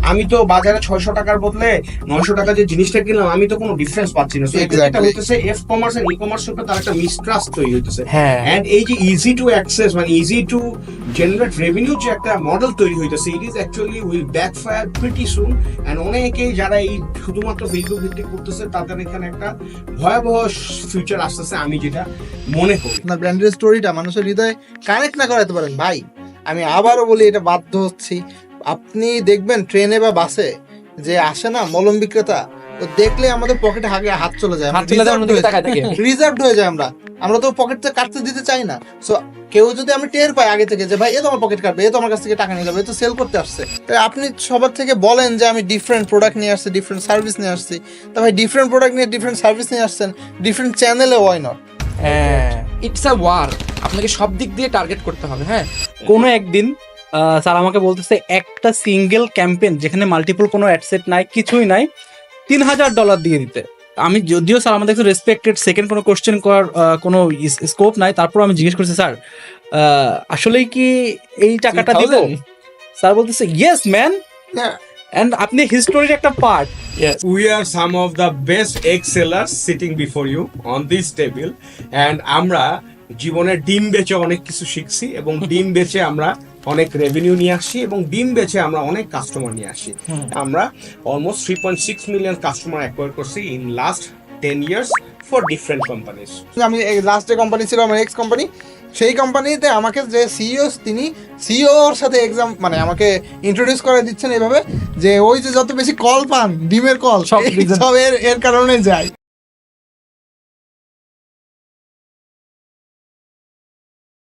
আমি তো বাজারে 600 টাকার বদলে 900 টাকা যে জিনিসটা কিনলাম, আমি তো কোনো ডিফারেন্স পাচ্ছি না। সো এটা হইতেছে এফ কমার্স এন্ড ই কমার্সের উপর তার একটা মিসট্রাস্ট তৈরি হইতেছে। হ্যাঁ। এন্ড এই যে ইজি টু অ্যাক্সেস মানে ইজি টু জেনারেট রেভিনিউ যে একটা মডেল তৈরি হইতেছে, it is actually will backfire pretty soon. And অনেকেই যারা এই শুধুমাত্র ফেসবুক ভিত্তিক করতেছে তাদের এখানে একটা ভয়াবহ ফিউচার আসতেছে, আমি যেটা মনে করি। না, ব্র্যান্ডের স্টোরিটা মানুষের হৃদয়ে কানেক্ট না করাতে পারেন ভাই, আমি আবারও বলি এটা বাধ্য হচ্ছি। আপনি দেখবেন ট্রেনে বা বাসে যে আসে না মলম বিক্রেতা, তো দেখলে আমাদের পকেটে হাত চলে যায়, রিজার্ভড হয়ে যায়। আমরা তো পকেটটা কাটতে দিতে চাই না। সো কেউ যদি আমি টের পাই আগে থেকে যে ভাই এ তো আমার পকেট কাটবে, এ তো আমার কাছ থেকে টাকা নিয়ে যাবে, এ তো সেল করতে আসছে, তাই আপনি সবার থেকে বলেন যে আমি ডিফারেন্ট প্রোডাক্ট নিয়ে আসছি, ডিফারেন্ট সার্ভিস নিয়ে আসছি। তা ভাই ডিফারেন্ট প্রোডাক্ট নিয়ে ডিফারেন্ট সার্ভিস নিয়ে আসছেন, ডিফারেন্ট চ্যানেলে ওয়াই নট? হ্যাঁ, ইটস আ ওয়ার, আপনাকে সব দিক দিয়ে টার্গেট করতে হবে। হ্যাঁ, কোনো একদিন স্যার আমাকে বলতেছে একটা সিঙ্গেল ক্যাম্পেইন যেখানে মাল্টিপল কোনো অ্যাডসেট নাই, কিছুই নাই, $3000 দিয়ে দিতে। আমি যদিও স্যার আমাদের রেসপেক্টেড, সেকেন্ড কোনো কোশ্চেন করার কোনো স্কোপ নাই, তারপর আমি জিজ্ঞেস করছি স্যার আসলেই কি এই টাকাটা দিব? স্যার বলতেছে ইয়েস ম্যান, এন্ড আপনি হিস্টোরির একটা part. We are some of the best egg sellers sitting before you on this table, and আমরা জীবনের ডিম বেচে অনেক কিছু শিখছি, এবং ডিম বেচে আমরা অনেক রেভিনিউ নিয়ে আসছি, এবং ডিম বেচে আমরা অনেক কাস্টমার নিয়ে আসি। আমরা অলমোস্ট 3.6 মিলিয়ন কাস্টমার অ্যাকোয়ার করছি in last 10 years for different companies. আমি লাস্ট যে কোম্পানি ছিল আমার এক্স কোম্পানি, সেই কোম্পানিতে আমাকে যে সিইও, তিনি সিইওর সাথে এক্সাম মানে আমাকে ইন্ট্রোডিউস করে দিচ্ছেন এইভাবে যে ওই যে যত বেশি কল পান ডিমের কল সব সব এর কারণে যায়।